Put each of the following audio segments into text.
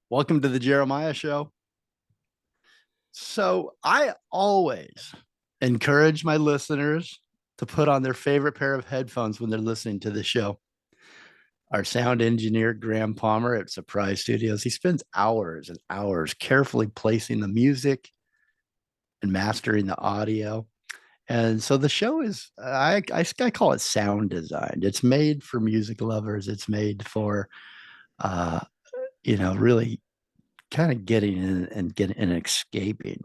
Welcome to the Jeremiah Show. So, I always encourage my listeners to put on their favorite pair of headphones when they're listening to the show. Our sound engineer, Graham Palmer at Surprise Studios, he spends hours and hours carefully placing the music and mastering the audio. And so the show is, I call it sound designed. It's made for music lovers. It's made for, uh, really kind of getting in and getting and escaping.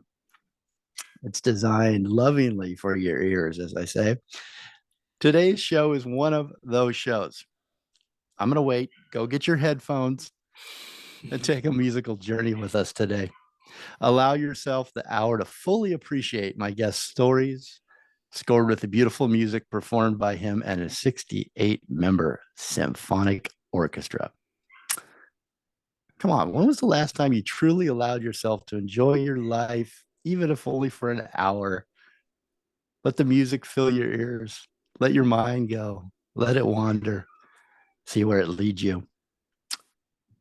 It's designed lovingly for your ears, as I say. Today's show is one of those shows. I'm going to wait. Go get your headphones and take a musical journey with us today. Allow yourself the hour to fully appreciate my guest stories, scored with the beautiful music performed by him and his 68-member symphonic orchestra. Come on, when was the last time you truly allowed yourself to enjoy your life, even if only for an hour? Let the music fill your ears. Let your mind go. Let it wander. See where it leads you.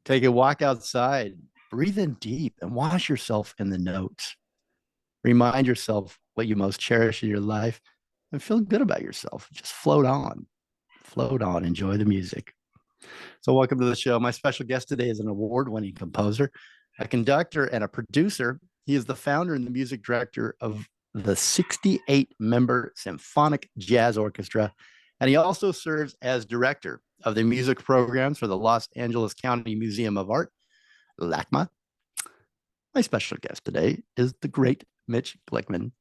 Take a walk outside. Breathe in deep and wash yourself in the notes. Remind yourself what you most cherish in your life and feel good about yourself. Just float on. Float on. Enjoy the music. So, welcome to the show. My special guest today is an award-winning composer, a conductor, and a producer. He is the founder and the music director of the 68-member Symphonic Jazz Orchestra, and he also serves as director of the music programs for the Los Angeles County Museum of Art, LACMA. My special guest today is the great Mitch Glickman.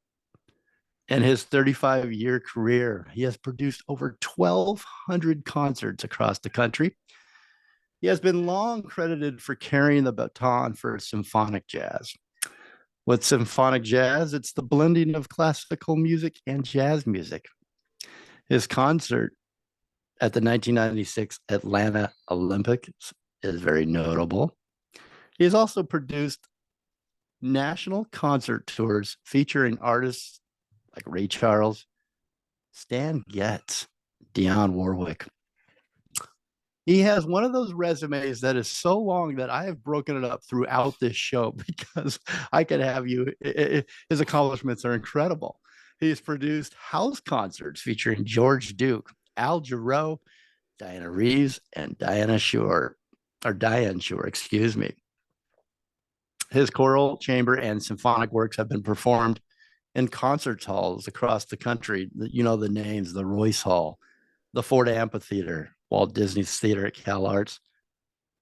In his 35-year career, he has produced over 1,200 concerts across the country. He has been long credited for carrying the baton for symphonic jazz. With symphonic jazz, it's the blending of classical music and jazz music. His concert at the 1996 Atlanta Olympics is very notable. He has also produced national concert tours featuring artists like Ray Charles, Stan Getz, Dionne Warwick. He has one of those resumes that is so long that I have broken it up throughout this show because I could have you. His accomplishments are incredible. He's produced house concerts featuring George Duke, Al Jarreau, Dianne Reeves, and Dianne Schuur, excuse me. His choral, chamber, and symphonic works have been performed in concert halls across the country. You know the names: the Royce Hall, the Ford Amphitheater, Walt Disney's Theater at Cal Arts,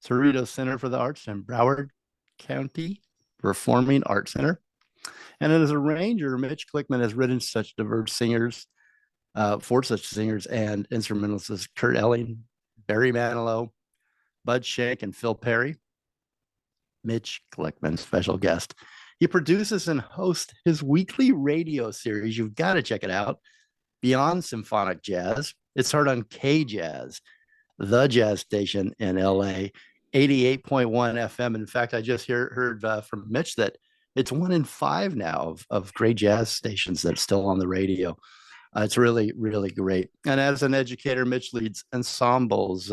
Cerritos Center for the Arts, and Broward County Performing Arts Center. And as a arranger, Mitch Glickman has written such diverse singers for such singers and instrumentalists as Kurt Elling, Barry Manilow, Bud Shank, and Phil Perry. Mitch Glickman, special guest. He produces and hosts his weekly radio series. You've got to check it out. Beyond Symphonic Jazz. It's heard on K-Jazz, the jazz station in LA, 88.1 FM. In fact, I just heard from Mitch that it's 1 in 5 now of great jazz stations that's still on the radio. It's really, really great. And as an educator, Mitch leads ensembles,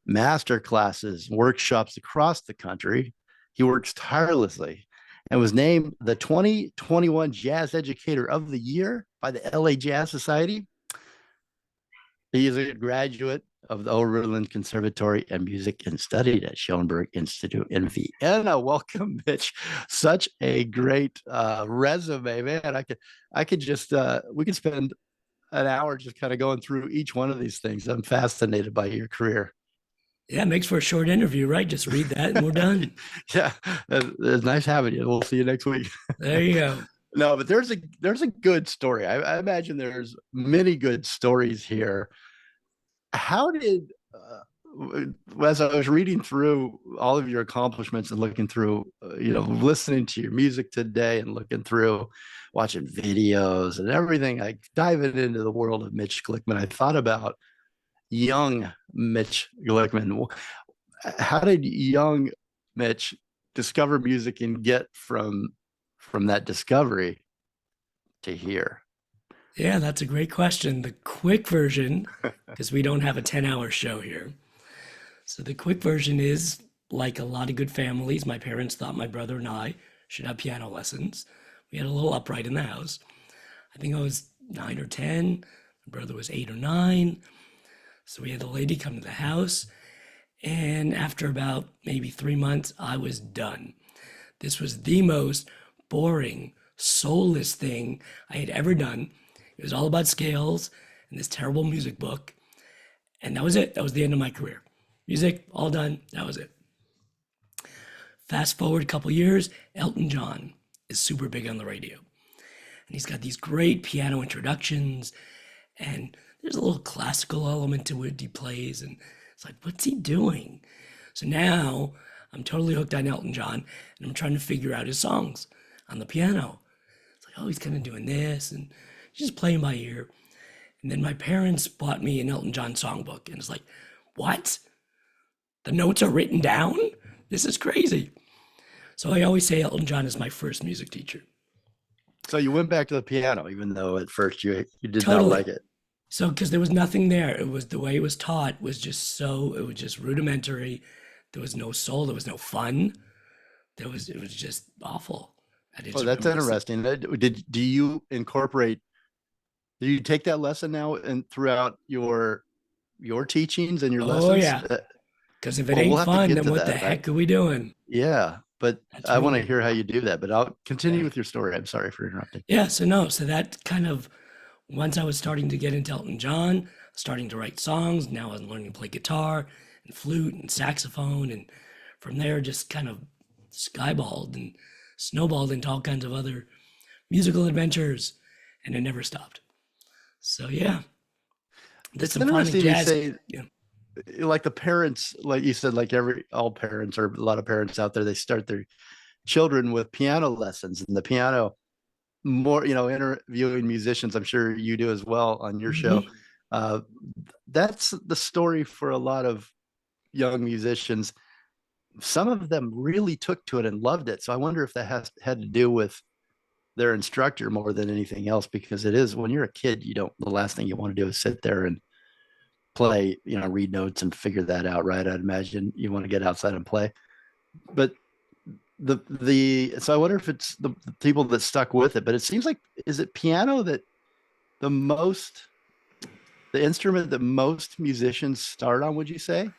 master classes, workshops across the country. He works tirelessly and was named the 2021 Jazz Educator of the Year by the LA Jazz Society. He is a graduate of the Oberlin Conservatory and Music and studied at Schoenberg Institute in Vienna. Welcome, Mitch. Such a great resume, man. I could just, we could spend an hour just kind of going through each one of these things. I'm fascinated by your career. Yeah, it makes for a short interview, right? Just read that and we're done. Yeah, it's nice having you. We'll see you next week. There you go. No, but there's a good story. I imagine there's many good stories here. How did, as I was reading through all of your accomplishments and looking through, listening to your music today and looking through, watching videos and everything, like diving into the world of Mitch Glickman, I thought about young Mitch Glickman. How did young Mitch discover music and get from that discovery to here? Yeah, that's a great question. The quick version, because we don't have a 10-hour show here. So the quick version is like a lot of good families, my parents thought my brother and I should have piano lessons. We had a little upright in the house. I think I was 9 or 10. My brother was 8 or 9. So we had the lady come to the house. And after about maybe 3 months, I was done. This was the most boring, soulless thing I had ever done. It was all about scales and this terrible music book. And that was it. That was the end of my career. Music, all done. That was it. Fast forward a couple years, Elton John is super big on the radio. And he's got these great piano introductions. And there's a little classical element to it he plays. And it's like, what's he doing? So now I'm totally hooked on Elton John, and I'm trying to figure out his songs on the piano. It's like, oh, he's kind of doing this, and just playing by ear. And then my parents bought me an Elton John songbook, and it's like, what? The notes are written down? This is crazy. So I always say Elton John is my first music teacher. So you went back to the piano, even though at first you did Totally. not like it. So, because there was nothing there. It was the way it was taught was just it was just rudimentary. There was no soul. There was no fun. It was just awful. Oh, that's interesting. Do you incorporate, do you take that lesson now and throughout your teachings and your lessons? Oh, yeah. Because if it Well, ain't we'll have to fun, get then to what the that, heck are we doing? Yeah, but That's I want to really- hear how you do that, but I'll continue Yeah. with your story. I'm sorry for interrupting. Yeah, so that kind of, once I was starting to get into Elton John, starting to write songs, now I was learning to play guitar and flute and saxophone. And from there, just kind of skyballed and snowballed into all kinds of other musical adventures. And it never stopped. So, yeah. The It's Symphonic interesting you Jazz. say, Yeah. like the parents, like you said, like all parents or a lot of parents out there, they start their children with piano lessons, and the piano, more, interviewing musicians, I'm sure you do as well on your show. Mhm. That's the story for a lot of young musicians. Some of them really took to it and loved it. So I wonder if that had to do with their instructor more than anything else, because it is, when you're a kid, the last thing you want to do is sit there and play, read notes and figure that out, right? I'd imagine you want to get outside and play. But so I wonder if it's the people that stuck with it. But it seems like, is it piano that the instrument that most musicians start on, would you say?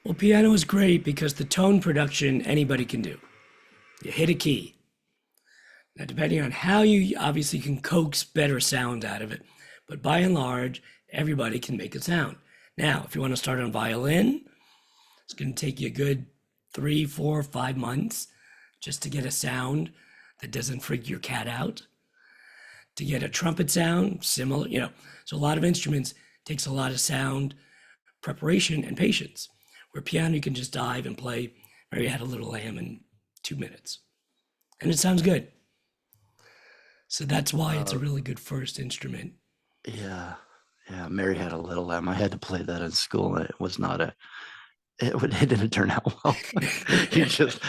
Well, piano is great because the tone production anybody can do. You hit a key. Now, depending on how you obviously can coax better sound out of it, but by and large, everybody can make a sound. Now, if you want to start on violin, it's going to take you a good 3, 4, 5 months just to get a sound that doesn't freak your cat out. To get a trumpet sound, similar, So a lot of instruments takes a lot of sound preparation and patience. Where piano, you can just dive and play Mary Had a Little Lamb in 2 minutes. And it sounds good. So that's why it's a really good first instrument. Yeah. Mary Had a Little Lamb. I had to play that in school, and it was not it didn't turn out well. he just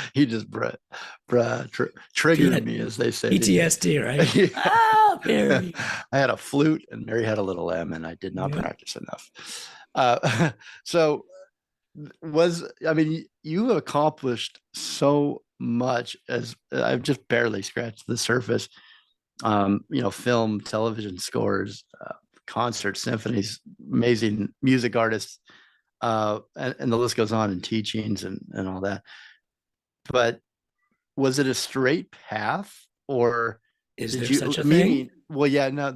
triggered me, as they say. PTSD, right? Yeah. Ah, Mary. I had a flute, and Mary Had a Little Lamb, and I did not Yeah. practice enough. So you've accomplished so much, as I've just barely scratched the surface. Film, television scores, concerts, symphonies, amazing music artists, and the list goes on, and teachings and all that. But was it a straight path, or Is did there you, such a meaning, thing? well, yeah, no,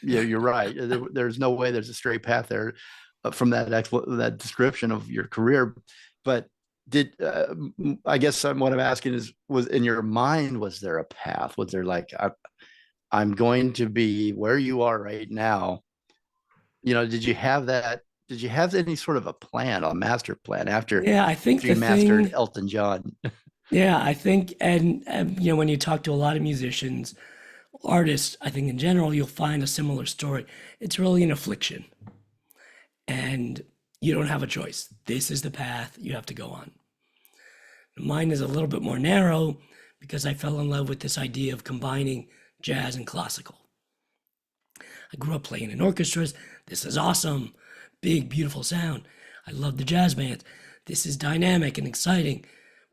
you're right. There's no way there's a straight path there from that description of your career. But I guess what I'm asking is, was in your mind, was there a path? Was there like, I'm going to be where you are right now? Did you have that? Did you have any sort of a plan, a master plan after Yeah, I think you the mastered thing, Elton John? yeah, I think, and when you talk to a lot of musicians, artists, I think in general, you'll find a similar story. It's really an affliction. And you don't have a choice. This is the path you have to go on. Mine is a little bit more narrow because I fell in love with this idea of combining jazz and classical. I grew up playing in orchestras. This is awesome. Big, beautiful sound. I love the jazz bands. This is dynamic and exciting.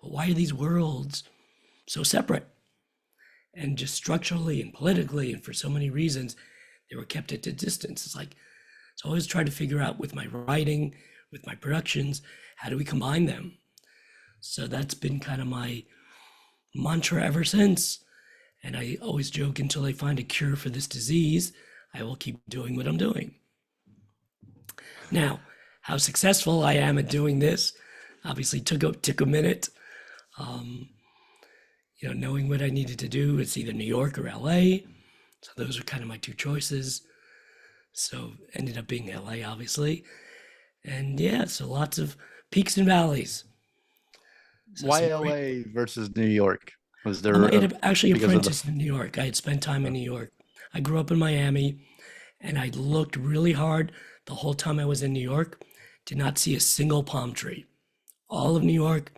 But why are these worlds so separate? And just structurally and politically, and for so many reasons, they were kept at a distance. It's like, so I always try to figure out with my writing, with my productions, how do we combine them? So that's been kind of my mantra ever since. And I always joke, until I find a cure for this disease, I will keep doing what I'm doing. Now, how successful I am at doing this obviously took a minute. Knowing what I needed to do, it's either New York or LA. So those are kind of my two choices. So ended up being LA, obviously. And yeah, so lots of peaks and valleys. So Why LA versus New York? Was there I had actually because of the apprenticed in New York. I had spent time in New York. I grew up in Miami, and I looked really hard the whole time I was in New York. Did not see a single palm tree. All of New York,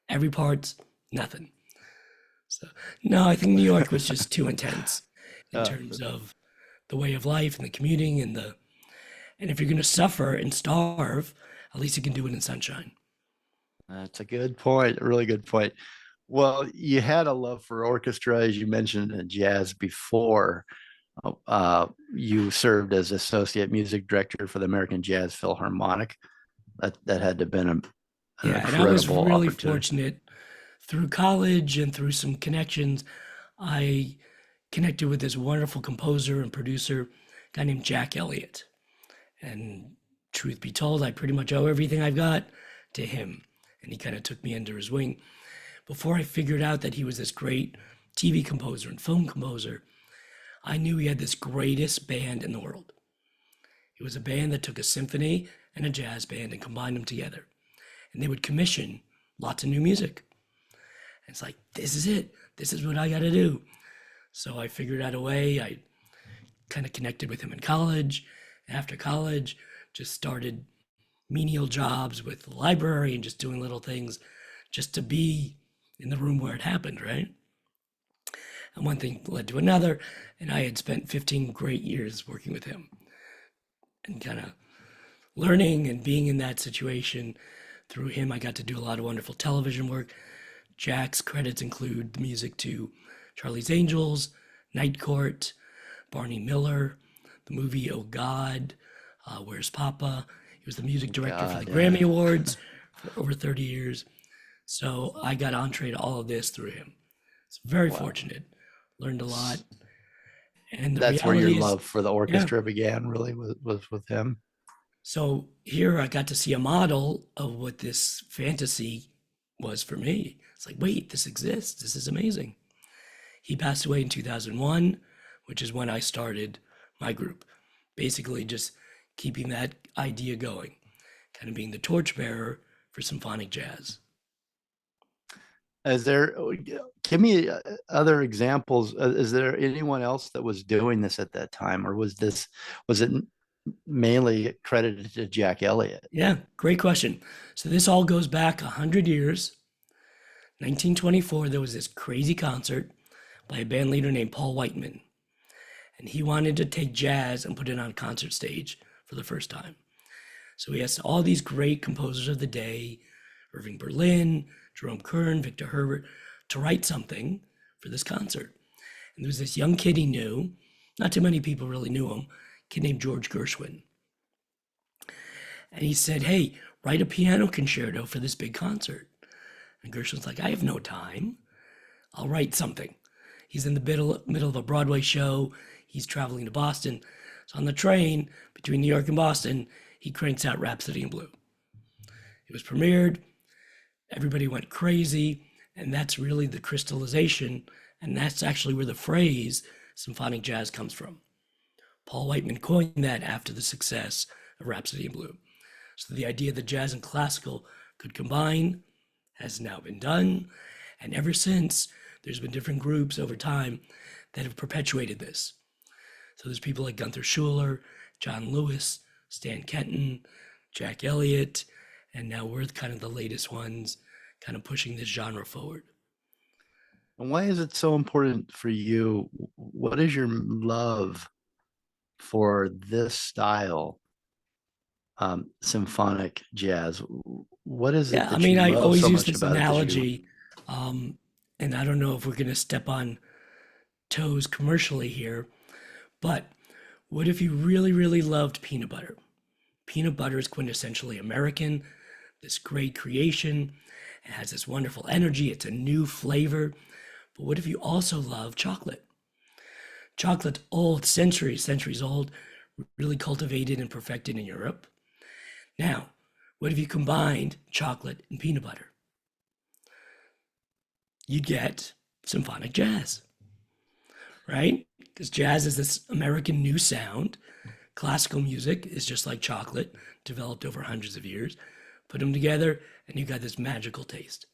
every part, nothing. So no, I think New York was just too intense in uh, terms of the way of life and the commuting and if you're going to suffer and starve, at least you can do it in sunshine. that's a good point, a really good point. Well, you had a love for orchestra, as you mentioned, and jazz before. You served as associate music director for the American Jazz Philharmonic. That had to have been an Yeah, and I was incredible really opportunity. fortunate through college and through some connections. I connected with this wonderful composer and producer, a guy named Jack Elliott. And truth be told, I pretty much owe everything I've got to him. And he kind of took me under his wing. Before I figured out that he was this great TV composer and film composer, I knew he had this greatest band in the world. It was a band that took a symphony and a jazz band and combined them together. And they would commission lots of new music. And it's like, this is it. This is what I got to do. So I figured out a way. I kind of connected with him in college. After college, just started menial jobs with the library and just doing little things just to be in the room where it happened, right? And one thing led to another. And I had spent 15 great years working with him and kind of learning and being in that situation. Through him, I got to do a lot of wonderful television work. Jack's credits include the music to Charlie's Angels, Night Court, Barney Miller, the movie Oh God, Where's Papa? He was the music director for the God, Grammy yeah. Awards for over 30 years. So I got entree to all of this through him. It's very Wow. fortunate. Learned a lot. And the That's where your reality is, love for the yeah. orchestra began, really, was with him. So here I got to see a model of what this fantasy was for me. It's like, wait, this exists. This is amazing. He passed away in 2001, which is when I started my group. Basically, just keeping that idea going, kind of being the torchbearer for symphonic jazz. Is there, give me other examples. Is there anyone else that was doing this at that time, or was it mainly credited to Jack Elliott? Yeah, great question. So this all goes back 100 years. 1924, there was this crazy concert by a band leader named Paul Whiteman. And he wanted to take jazz and put it on a concert stage for the first time. So he asked all these great composers of the day, Irving Berlin, Jerome Kern, Victor Herbert, to write something for this concert. And there was this young kid he knew, not too many people really knew him, a kid named George Gershwin. And he said, hey, write a piano concerto for this big concert. And Gershwin's like, I have no time. I'll write something. He's in the middle of a Broadway show. He's traveling to Boston. So on the train between New York and Boston, he cranks out Rhapsody in Blue. It was premiered. Everybody went crazy. And that's really the crystallization. And that's actually where the phrase symphonic jazz comes from. Paul Whiteman coined that after the success of Rhapsody in Blue. So the idea that jazz and classical could combine has now been done. And ever since, there's been different groups over time that have perpetuated this. So there's people like Gunther Schuller, John Lewis, Stan Kenton, Jack Elliott, and now we're kind of the latest ones kind of pushing this genre forward. And why is it so important for you? What is your love for this style symphonic jazz. What is it Yeah, I that mean, you I love always so use much this about it that you? analogy, and I don't know if we're going to step on toes commercially here, but what if you really, really loved peanut butter? Peanut butter is quintessentially American, this great creation. It has this wonderful energy. It's a new flavor. But what if you also love chocolate? Chocolate's old, centuries old, really cultivated and perfected in Europe. Now, what if you combined chocolate and peanut butter? You'd get symphonic jazz, right? Because jazz is this American new sound. Classical music is just like chocolate, developed over hundreds of years. Put them together, and you got this magical taste.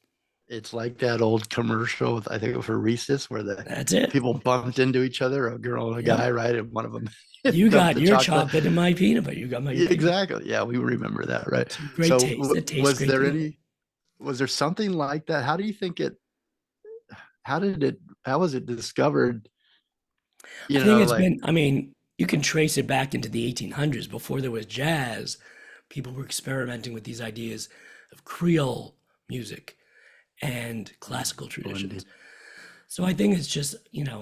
It's like that old commercial with, I think, for Reese's, where the That's it. people bumped into each other, a girl and a Yep. guy, right? And one of them You dumped got the your chocolate. chocolate and my peanut butter. You got my Yeah, peanut. exactly. Yeah, we remember that, right? Two great So, tastes that taste was great there together. any? Was there something like that? How do you think it? How did it? How was it discovered? I You think know, it's like been, I mean, you can trace it back into the 1800s. Before there was jazz, people were experimenting with these ideas of Creole music and classical traditions. blended. So I think it's just,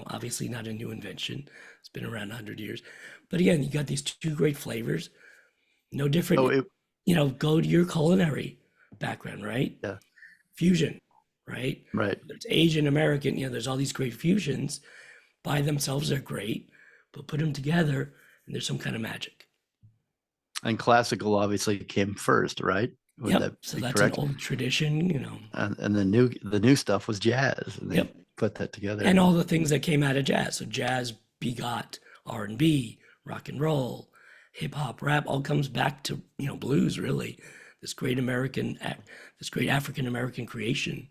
obviously not a new invention. It's been around 100 years. But again, you got these two great flavors, no Oh, different, it, go to your culinary background, right? yeah, Fusion, right? right. Whether it's Asian American, there's all these great fusions. By themselves, they're great, but put them together and there's some kind of magic. And classical obviously came first, right? Would Yep. that So be that's an correct? old tradition. And the new stuff was jazz, and they Yep. put that together. And all the things that came out of jazz. So jazz begot R&B, rock and roll, hip hop, rap, all comes back to, blues really. This great this great African American creation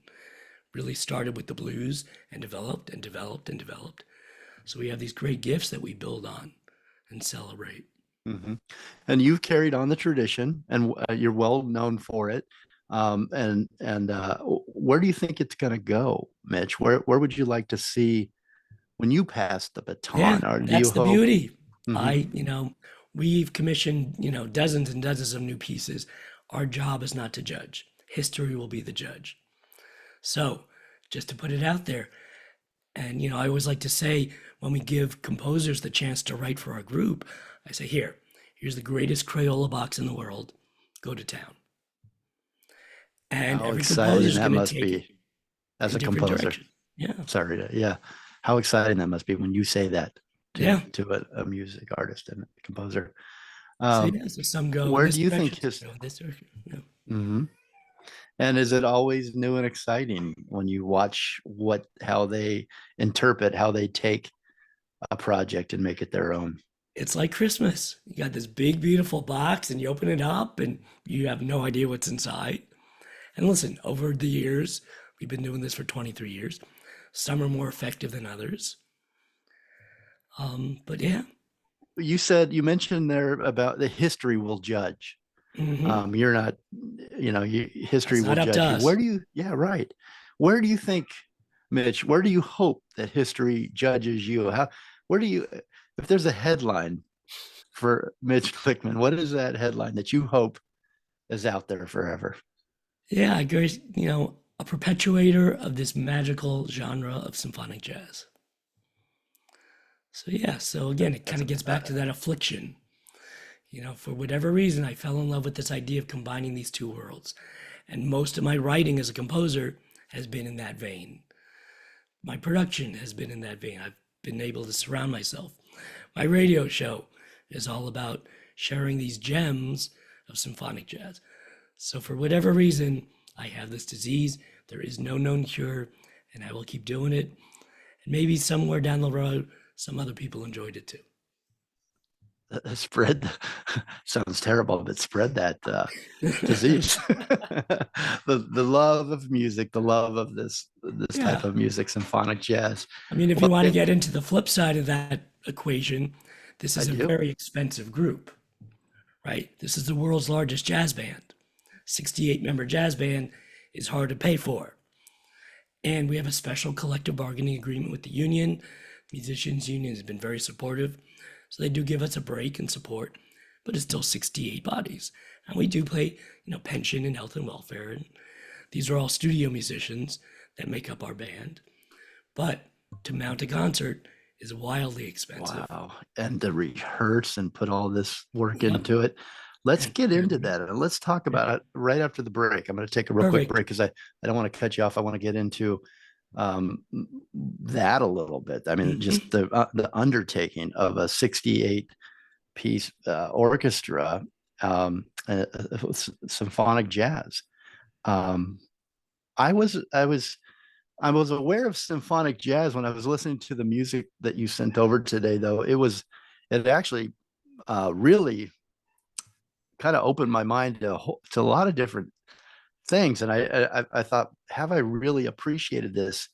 really started with the blues and developed and developed and developed. So we have these great gifts that we build on and celebrate. Mhm. And you've carried on the tradition, and you're well known for it. And where do you think it's going to go, Mitch? Where would you like to see when you pass the Yeah, baton? Or do you that's the hope? beauty. Mhm. We've commissioned, dozens and dozens of new pieces. Our job is not to judge. History will be the judge. So, just to put it out there, and I always like to say when we give composers the chance to write for our group, I say, here's the greatest Crayola box in the world. Go to town. And How every composer exciting is that going to must take it be as in a different composer. directions. Yeah. Sorry yeah. How exciting that must be when you say that to Yeah. a music artist and a composer. So Um, yeah, so some go in where this do you think direction, some his? go in this direction. Yeah. Mhm. And is it always new and exciting when you watch how they interpret, how they take a project and make it their own? It's like Christmas. You got this big, beautiful box, and you open it up, and you have no idea what's inside. And listen, over the years, we've been doing this for 23 years. Some are more effective than others. But yeah, You mentioned there about the history will judge. hmm You're not, history that's will not up to judge you. us. Yeah, right. Where do you think, Mitch, where do you hope that history judges you? Where do you, if there's a headline for Mitch Glickman, what is that headline that you hope is out there forever? Yeah, I guess, a perpetuator of this magical genre of symphonic jazz. So yeah, so again, it kind That's of gets back to that affliction. For whatever reason, I fell in love with this idea of combining these two worlds. And most of my writing as a composer has been in that vein. My production has been in that vein. I've been able to surround myself. My radio show is all about sharing these gems of symphonic jazz. So, for whatever reason, I have this disease. There is no known cure, and I will keep doing it. And maybe somewhere down the road, some other people enjoyed it too. Spread sounds terrible, but spread that disease. The love of music, the love of this type Yeah. of music, symphonic jazz. I mean, if Well, you want to get into the flip side of that equation, this I is a do. very expensive group, right? This is the world's largest jazz band. 68-member jazz band is hard to pay for. And we have a special collective bargaining agreement with the union. Musicians union has been very supportive. So they do give us a break and support. but it's still 68 bodies. And we do play, pension and health and welfare. And these are all studio musicians that make up our band. But to mount a concert is wildly expensive. Wow. And to rehearse and put all this work Yep. into it. Let's And get into that and let's talk about it right after the break. I'm going to take a real quick Perfect. break because I don't want to cut you off. I want to get into that a little bit. I mean, just the undertaking of a 68 piece orchestra, symphonic jazz. I was aware of symphonic jazz when I was listening to the music that you sent over today, though. It actually really kind of opened my mind to a lot of different things. And I thought, have I really appreciated this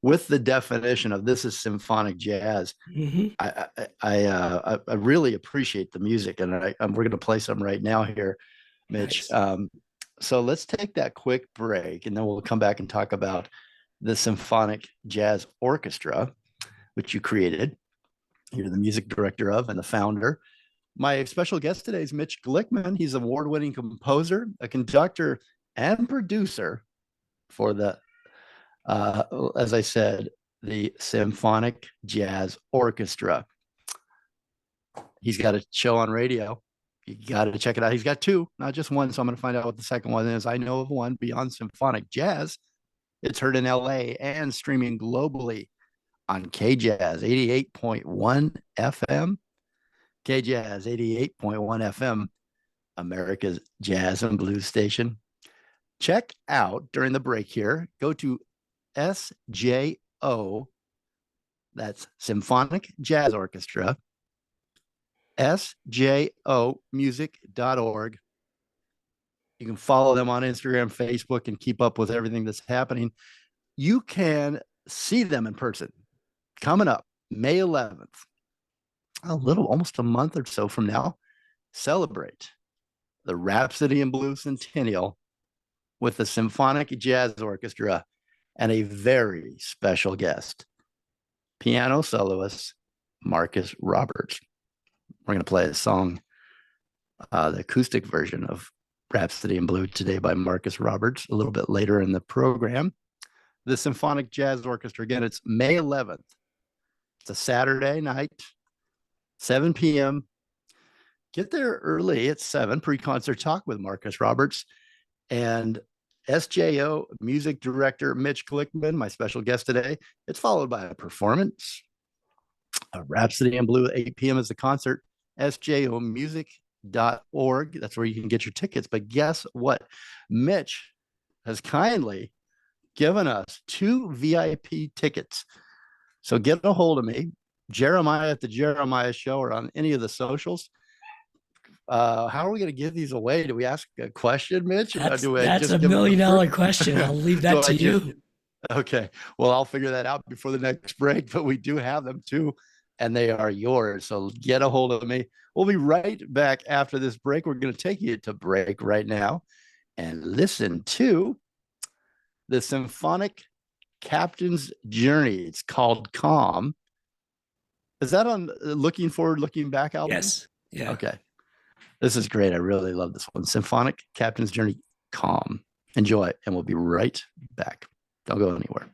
with the definition of this is symphonic jazz? Mm-hmm. I really appreciate the music, and we're going to play some right now here, Mitch. Nice. So let's take that quick break, and then we'll come back and talk about the Symphonic Jazz Orchestra, which you created. You're the music director of and the founder. My special guest today is Mitch Glickman. He's an award-winning composer, a conductor, and producer for the, as I said, the Symphonic Jazz Orchestra. He's got a show on radio. You got to check it out. He's got two, not just one. So I'm going to find out what the second one is. I know of one, Beyond Symphonic Jazz. It's heard in LA and streaming globally on KJazz 88.1 FM. KJazz 88.1 FM, America's jazz and blues station. Check out during the break here. Go to SJO. That's Symphonic Jazz Orchestra. SJOmusic.org. You can follow them on Instagram, Facebook, and keep up with everything that's happening. You can see them in person coming up May 11th, almost a month or so from now. Celebrate the Rhapsody in Blue Centennial with the Symphonic Jazz Orchestra and a very special guest, piano soloist Marcus Roberts. We're going to play a song, the acoustic version of Rhapsody in Blue today by Marcus Roberts, a little bit later in the program. The Symphonic Jazz Orchestra, again, it's May 11th. It's a Saturday night, 7 p.m. Get there early at 7, pre-concert talk with Marcus Roberts and SJO music director Mitch Glickman, my special guest today. It's followed by a performance, a Rhapsody in Blue, 8 p.m. is the concert. SJOmusic.org. That's where you can get your tickets. But guess what? Mitch has kindly given us 2 VIP tickets. So get a hold of me, Jeremiah at the Jeremiah Show, or on any of the socials. How are we going to give these away? Do we ask a question, Mitch? That's a $1 million question. I'll leave that to you. Okay. Well, I'll figure that out before the next break, but we do have them too, and they are yours. So get a hold of me. We'll be right back after this break. We're going to take you to break right now and listen to the Symphonic Captain's Journey. It's called Calm. Is that on Looking Forward, Looking Back album? Yes. Yeah. Okay. This is great. I really love this one. Symphonic Captain's Journey, Calm. Enjoy, and we'll be right back. Don't go anywhere.